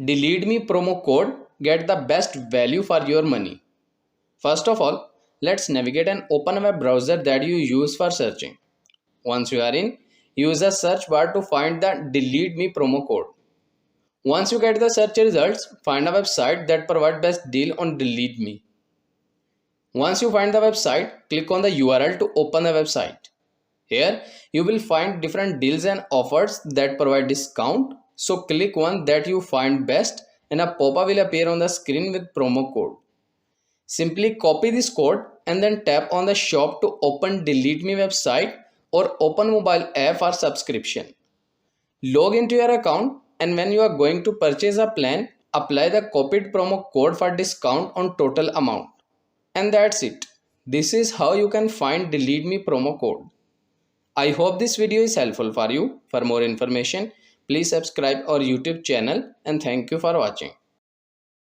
Delete Me promo code, get the best value for your money. First of all, let's navigate and open a web browser that you use for searching. Once you are in, use the search bar to find the Delete Me promo code. Once you get the search results, find a website that provides best deal on Delete Me. Once you find the website, click on the URL to open the website. Here, you will find different deals and offers that provide discount. So click one that you find best and a pop-up will appear on the screen with promo code. Simply copy this code and then tap on the shop to open Delete Me website or open mobile app for subscription. Log into your account and when you are going to purchase a plan, apply the copied promo code for discount on total amount. And that's it. This is how you can find Delete Me promo code. I hope this video is helpful for you. For more information, please subscribe our YouTube channel and thank you for watching.